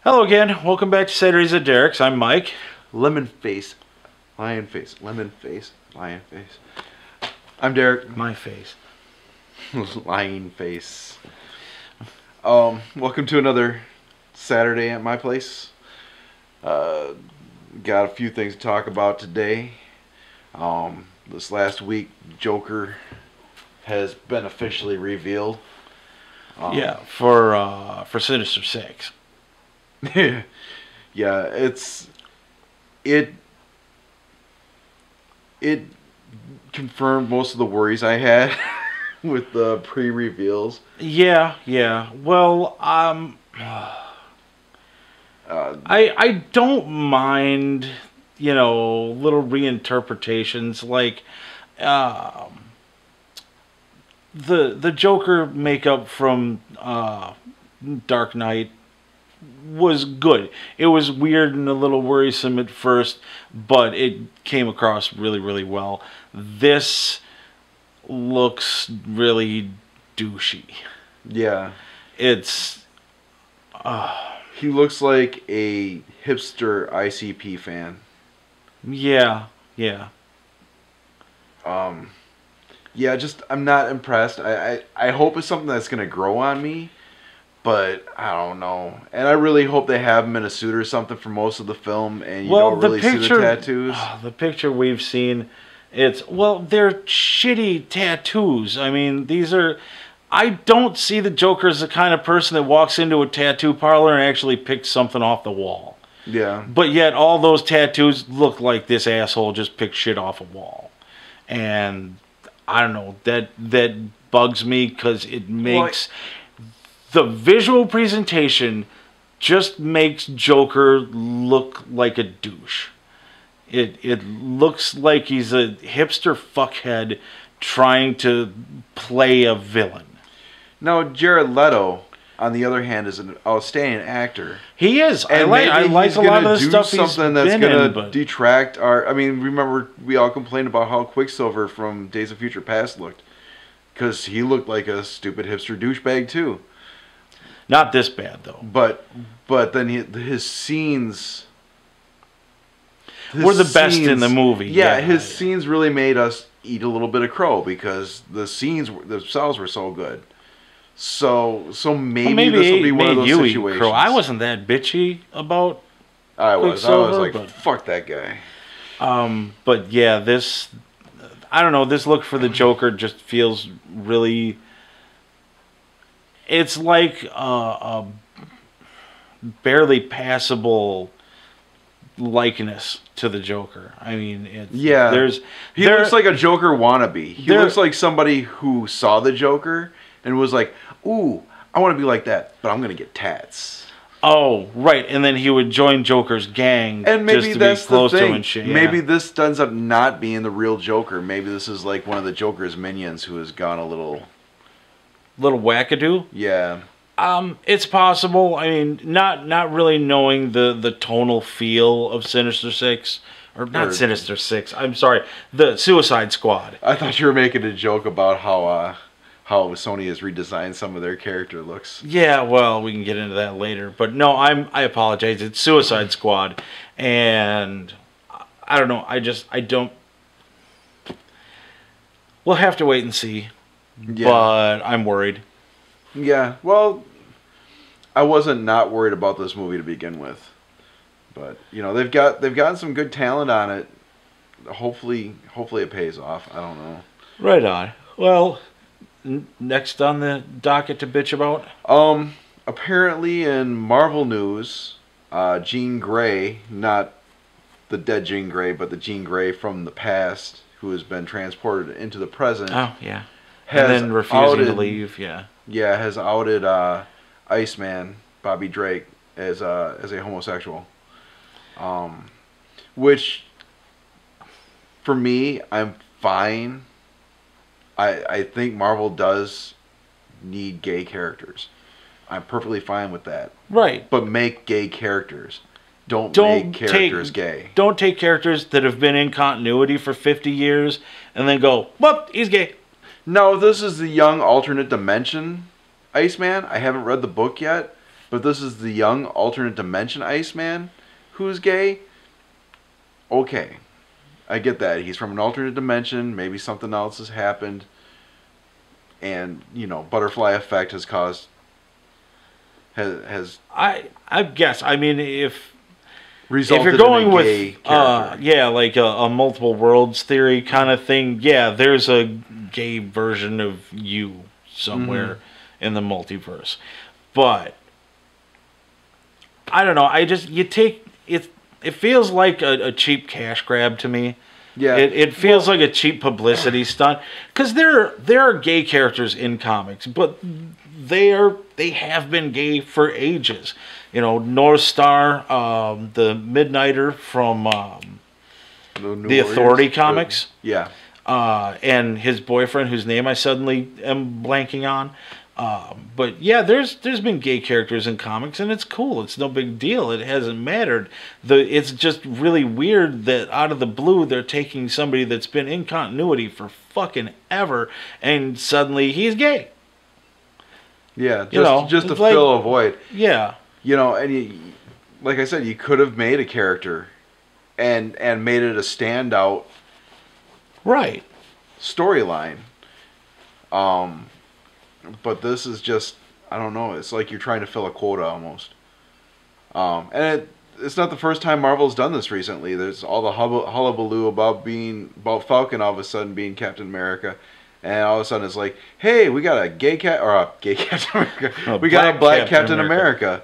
Hello again. Welcome back to Saturdays at Derek's. I'm Mike. Lemon face, lion face, lemon face, lion face. I'm Derek. My face. Lion face. Welcome to another Saturday at my place. Got a few things to talk about today. This last week, Joker has been officially revealed. Yeah, for Sinister Six. Yeah, it confirmed most of the worries I had with the pre-reveals. Yeah. Well, I don't mind, little reinterpretations like the Joker makeup from Dark Knight was good. It was weird and a little worrisome at first, but it came across really, really well. This looks really douchey. Yeah. It's... He looks like a hipster ICP fan. Yeah. Yeah, just, I'm not impressed. I hope it's something that's going to grow on me. But I don't know, and I really hope they have him in a suit or something for most of the film, and you don't really see the tattoos. The picture we've seen, they're shitty tattoos. I mean, I don't see the Joker as the kind of person that walks into a tattoo parlor and actually picks something off the wall. Yeah. But yet, all those tattoos look like this asshole just picked shit off a wall, and I don't know, that bugs me because it makes. The visual presentation just makes Joker look like a douche. It looks like he's a hipster fuckhead trying to play a villain. Now, Jared Leto, on the other hand, is an outstanding actor. He is. And I like a lot of the stuff he's something that's going to detract our... I mean, remember, we all complained about how Quicksilver from Days of Future Past looked. Because he looked like a stupid hipster douchebag, too. Not this bad, though. But then his scenes were the best in the movie. Yeah, his scenes really made us eat a little bit of crow because the scenes themselves were so good. So maybe this will be one of those situations. Crow. I wasn't that bitchy about. I was like, fuck that guy. But yeah, this. I don't know. This look for the Joker just feels really. It's like a barely passable likeness to the Joker. I mean, he looks like a Joker wannabe. He looks like somebody who saw the Joker and was like, "Ooh, I want to be like that, but I'm gonna get tats." Oh, right, and then he would join Joker's gang and maybe just to that's be close the thing. to him and shit. Yeah. Maybe this ends up not being the real Joker. Maybe this is like one of the Joker's minions who has gone a little wackadoo. Yeah. It's possible. I mean, not really knowing the tonal feel of Sinister Six, or not Sinister Six. I'm sorry, the Suicide Squad. I thought you were making a joke about how Sony has redesigned some of their character looks. Yeah, well, we can get into that later. But no, I apologize. It's Suicide Squad, and I don't know. I don't. We'll have to wait and see. Yeah. But I'm worried. Yeah, well, I wasn't not worried about this movie to begin with, but they've gotten some good talent on it. Hopefully it pays off. I don't know. Right on. Well, next on the docket to bitch about. Apparently in Marvel news, Jean Grey, not the dead Jean Grey, but the Jean Grey from the past, who has been transported into the present. Oh yeah. And then refusing to leave, yeah. Yeah, has outed Iceman, Bobby Drake, as a homosexual. Which, for me, I'm fine. I think Marvel does need gay characters. I'm perfectly fine with that. Right. But make gay characters. Don't make characters gay. Don't take characters that have been in continuity for 50 years and then go, whoop, he's gay. No, this is the young alternate dimension Iceman. I haven't read the book yet, But this is the young alternate dimension Iceman who's gay. Okay. I get that. He's from an alternate dimension. Maybe something else has happened. And, butterfly effect has caused... I guess. I mean, if resulted you're going in a with gay character. like a multiple worlds theory kind of thing, yeah, there's a gay version of you somewhere in the multiverse. But I don't know. It feels like a cheap cash grab to me. Yeah, it feels like a cheap publicity stunt, because there are gay characters in comics, but they have been gay for ages. North Star, the Midnighter from the Authority comics. Yeah. And his boyfriend, whose name I suddenly am blanking on. But yeah, there's been gay characters in comics, and it's cool. It's no big deal. It hasn't mattered. It's just really weird that out of the blue they're taking somebody that's been in continuity for fucking ever, and suddenly he's gay. Yeah, just to fill a void. Yeah. And like I said, you could have made a character and made it a standout storyline. But this is just, I don't know, it's like you're trying to fill a quota almost. And it's not the first time Marvel's done this recently. There's all the hullabaloo about Falcon all of a sudden being Captain America. And all of a sudden it's like, hey, we got a gay Captain America. We got a black Captain America.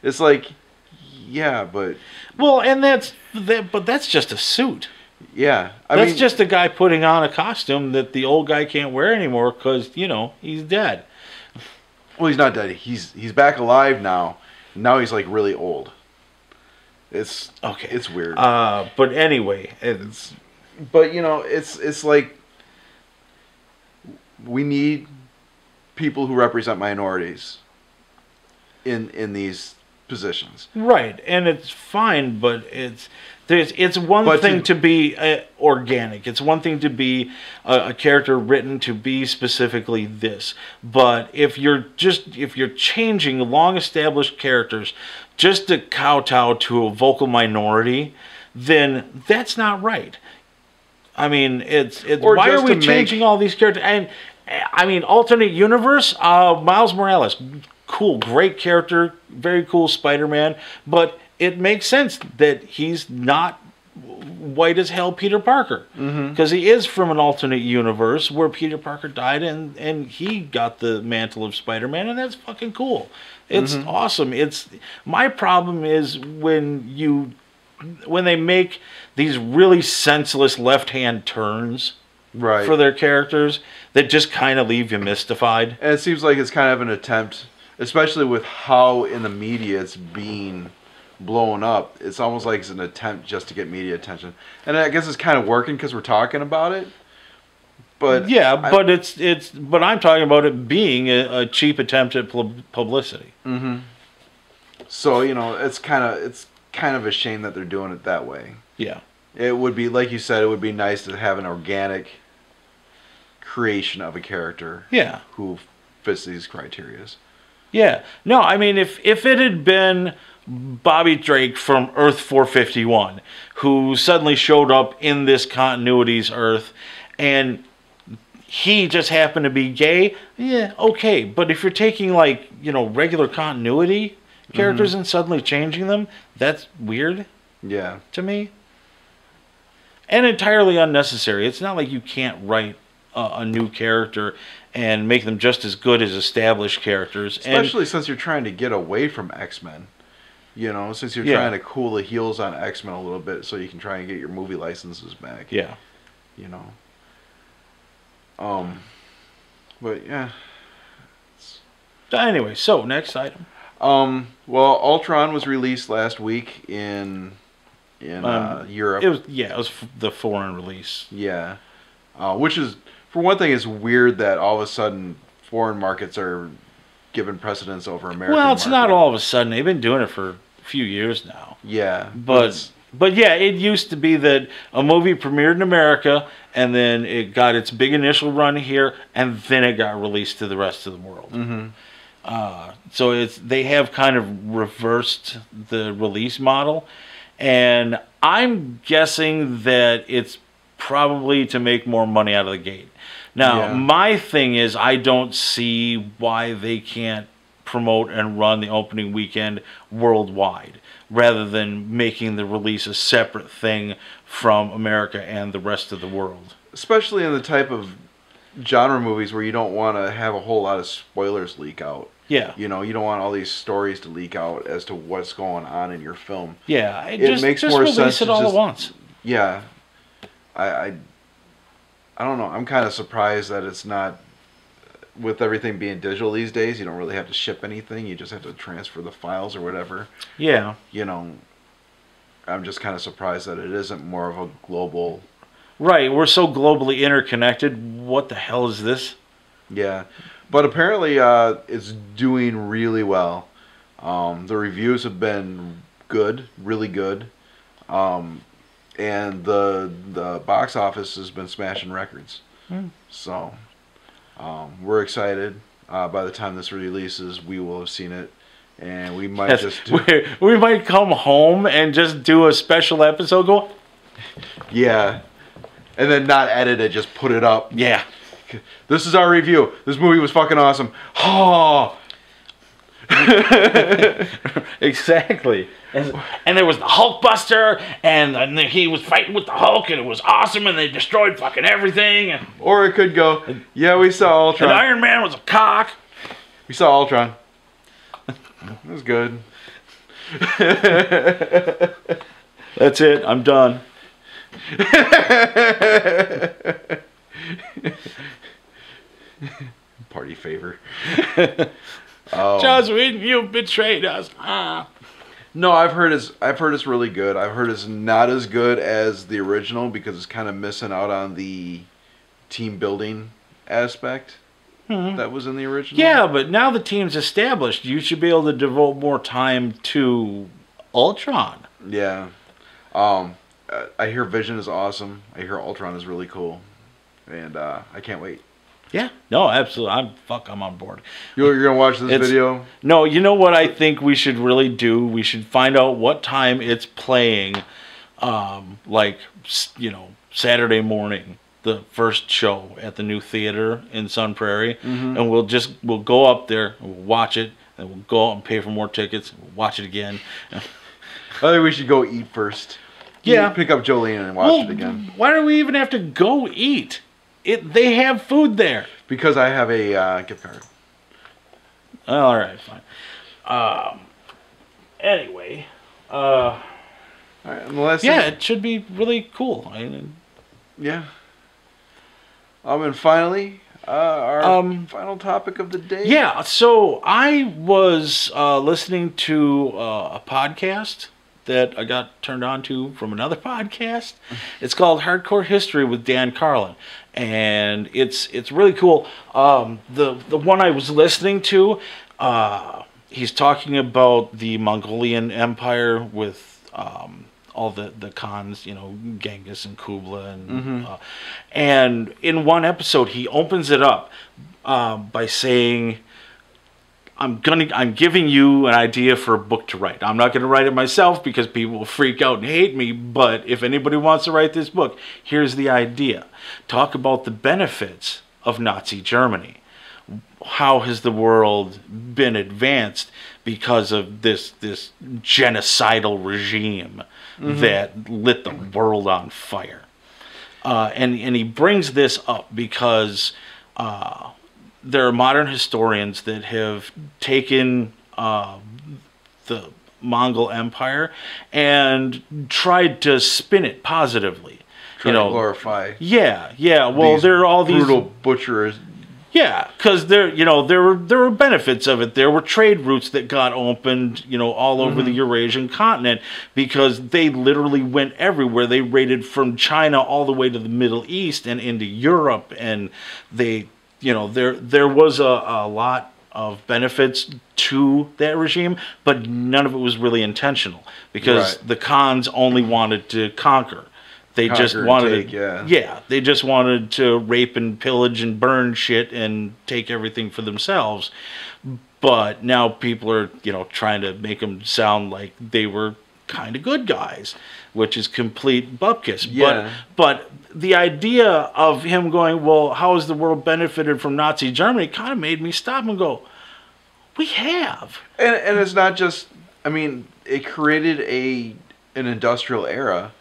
It's like, yeah, but... Well, and that's just a suit. Yeah. That's just a guy putting on a costume that the old guy can't wear anymore because, he's dead. Well, he's not dead. He's back alive now. Now he's like really old. It's okay. It's weird. But anyway, it's like we need people who represent minorities in these positions. Right, and it's fine, but it's one thing to be organic. It's one thing to be a character written to be specifically this. But if you're changing long-established characters just to kowtow to a vocal minority, then that's not right. I mean, why are we changing all these characters? And I mean, alternate universe, Miles Morales, cool, great character, very cool Spider-Man, but it makes sense that he's not white as hell Peter Parker, because he is from an alternate universe where Peter Parker died and he got the mantle of Spider-Man, and that's fucking cool. It's awesome. My problem is when they make these really senseless left-hand turns for their characters that just kind of leave you mystified. And it seems like it's kind of an attempt, especially with how in the media it's being blown up. It's almost like it's an attempt just to get media attention. And I guess it's kind of working because we're talking about it. But yeah, but I'm talking about it being a cheap attempt at publicity. So, it's kind of a shame that they're doing it that way. Yeah. It would be, like you said, it would be nice to have an organic creation of a character who fits these criteria. Yeah. No, I mean, if it had been Bobby Drake from Earth 451, who suddenly showed up in this continuity's Earth, and he just happened to be gay, yeah, okay. But if you're taking, regular continuity characters and suddenly changing them, that's weird. Yeah. To me. And entirely unnecessary. It's not like you can't write a new character and make them just as good as established characters. Especially since you're trying to get away from X-Men. Since you're trying to cool the heels on X-Men a little bit so you can try and get your movie licenses back. Yeah. But yeah. Anyway, so next item. Well, Ultron was released last week in Europe. It was the foreign release. Yeah. Which is, for one thing, it's weird that all of a sudden foreign markets are given precedence over American Well, it's market. not all of a sudden. They've been doing it for a few years now. Yeah. But yeah, it used to be that a movie premiered in America, and then it got its big initial run here, and then it got released to the rest of the world. So they have kind of reversed the release model, and I'm guessing that it's probably to make more money out of the gate. Now, my thing is, I don't see why they can't promote and run the opening weekend worldwide, rather than making the release a separate thing from America and the rest of the world. Especially in the type of genre movies where you don't want to have a whole lot of spoilers leak out. Yeah. You know, you don't want all these stories to leak out as to what's going on in your film. Yeah, it makes more release sense it all at once. Yeah. I don't know. I'm kind of surprised that it's not, with everything being digital these days, you don't really have to ship anything. You just have to transfer the files or whatever. Yeah. You know, I'm just kind of surprised that it isn't more of a global... Right, we're so globally interconnected. What the hell is this? Yeah. But apparently it's doing really well. The reviews have been good, really good. And the box office has been smashing records. So we're excited. By the time this releases, we will have seen it, and we might we might come home and just do a special episode. Yeah, and then not edit it, just put it up. Yeah, this is our review. This movie was fucking awesome. Oh. Exactly. And there was the Hulkbuster, and he was fighting with the Hulk, and it was awesome, and they destroyed fucking everything. And or it could go, yeah, we saw Ultron. And Iron Man was a cock. We saw Ultron. It was good. That's it. I'm done. Party favor. Joss Whedon, you betrayed us. No, I've heard it's really good. I've heard it's not as good as the original because it's kind of missing out on the team building aspect that was in the original. Yeah, but now the team's established. You should be able to devote more time to Ultron. Yeah. I hear Vision is awesome. I hear Ultron is really cool. And I can't wait. Yeah. No, absolutely. I'm on board. You're going to watch this video? No, you know what I think we should really do? We should find out what time it's playing, Saturday morning, the first show at the new theater in Sun Prairie. And we'll go up there, and we'll watch it, and we'll go out and pay for more tickets, and we'll watch it again. I think we should go eat first. Yeah. Pick up Jolene and watch it again. Why do we even have to go eat? They have food there. Because I have a gift card. All right, fine. Anyway. All right, and the last thing, it should be really cool. Yeah. And finally, our final topic of the day. Yeah, so I was listening to a podcast that I got turned on to from another podcast. It's called Hardcore History with Dan Carlin, and it's really cool. The one I was listening to, he's talking about the Mongolian Empire with all the Khans, Genghis and Kublai, and in one episode he opens it up by saying, I'm giving you an idea for a book to write. I'm not going to write it myself because people will freak out and hate me, but if anybody wants to write this book, here's the idea. Talk about the benefits of Nazi Germany. How has the world been advanced because of this genocidal regime that lit the world on fire? And he brings this up because there are modern historians that have taken the Mongol Empire and tried to spin it positively. Trying to glorify. Yeah. Well, there are all these brutal butchers. Yeah, because there were benefits of it. There were trade routes that got opened, all over the Eurasian continent because they literally went everywhere. They raided from China all the way to the Middle East and into Europe, and they. There was a lot of benefits to that regime, but none of it was really intentional because the Khans only wanted to conquer. They just wanted they just wanted to rape and pillage and burn shit and take everything for themselves. But now people are, trying to make them sound like they were kind of good guys, which is complete bupkis. Yeah. But the idea of him going, well, how has the world benefited from Nazi Germany, kind of made me stop and go, we have. And it's not just, I mean, it created an industrial era.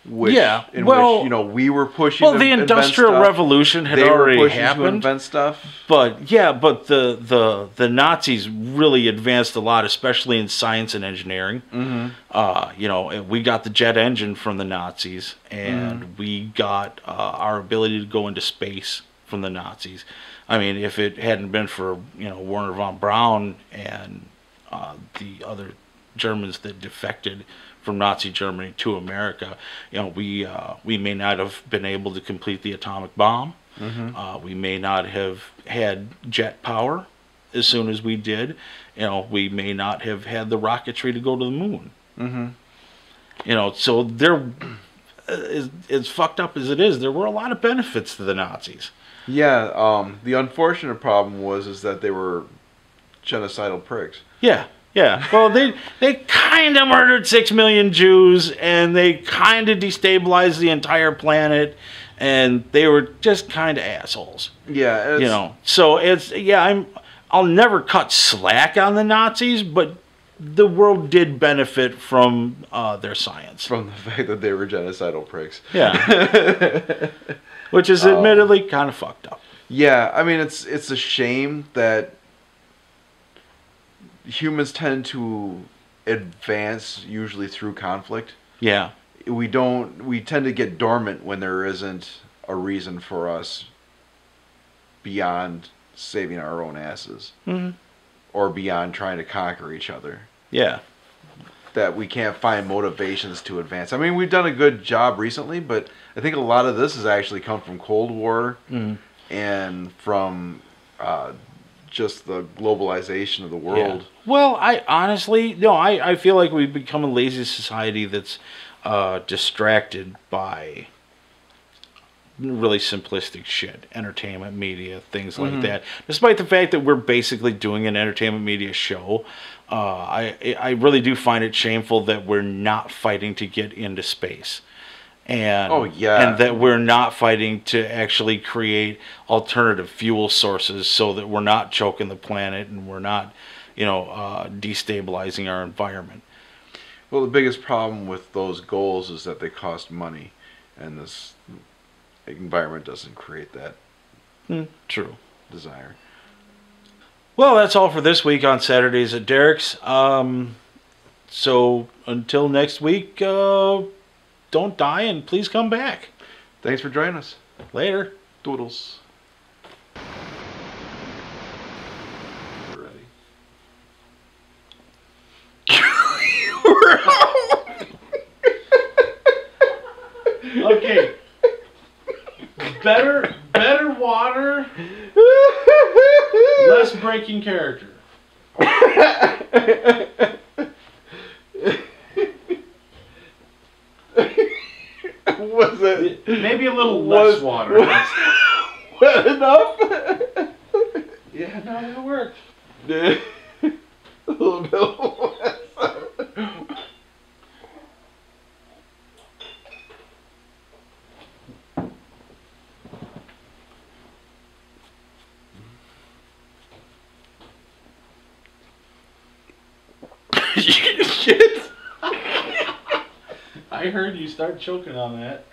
Which, which we were pushing. Well, the Industrial Revolution had already happened. To invent stuff. But the Nazis really advanced a lot, especially in science and engineering. Mm-hmm. We got the jet engine from the Nazis, and we got our ability to go into space from the Nazis. I mean, if it hadn't been for Werner von Braun and the other Germans that defected from Nazi Germany to America, we may not have been able to complete the atomic bomb. Mm-hmm. We may not have had jet power as soon as we did. We may not have had the rocketry to go to the moon. Mm-hmm. So there, as fucked up as it is, there were a lot of benefits to the Nazis. Yeah. The unfortunate problem is that they were genocidal pricks. Yeah. Yeah, well, they kind of murdered 6 million Jews, and they kind of destabilized the entire planet, and they were just kind of assholes. Yeah, So I'll never cut slack on the Nazis, but the world did benefit from their science, from the fact that they were genocidal pricks. Yeah, which is admittedly kind of fucked up. Yeah, I mean it's a shame that humans tend to advance usually through conflict. Yeah. We tend to get dormant when there isn't a reason for us beyond saving our own asses. Mm-hmm. Or beyond trying to conquer each other. Yeah. That we can't find motivations to advance. I mean, we've done a good job recently, but I think a lot of this has actually come from Cold War and from just the globalization of the world. Yeah. Well, I feel like we've become a lazy society that's distracted by really simplistic shit, entertainment media, things like that. Despite the fact that we're basically doing an entertainment media show, I really do find it shameful that we're not fighting to get into space. And, and that we're not fighting to actually create alternative fuel sources so that we're not choking the planet and we're not, destabilizing our environment. Well, the biggest problem with those goals is that they cost money, and this environment doesn't create that True desire. Well, that's all for this week on Saturdays at Derek's. So until next week, don't die and please come back. Thanks for joining us. Later. Doodles. We're ready. Okay. Better water, less breaking character. Was it? Maybe a little less water. Wet enough? Yeah, no, it worked. A little bit less. Shit. I heard you start choking on that.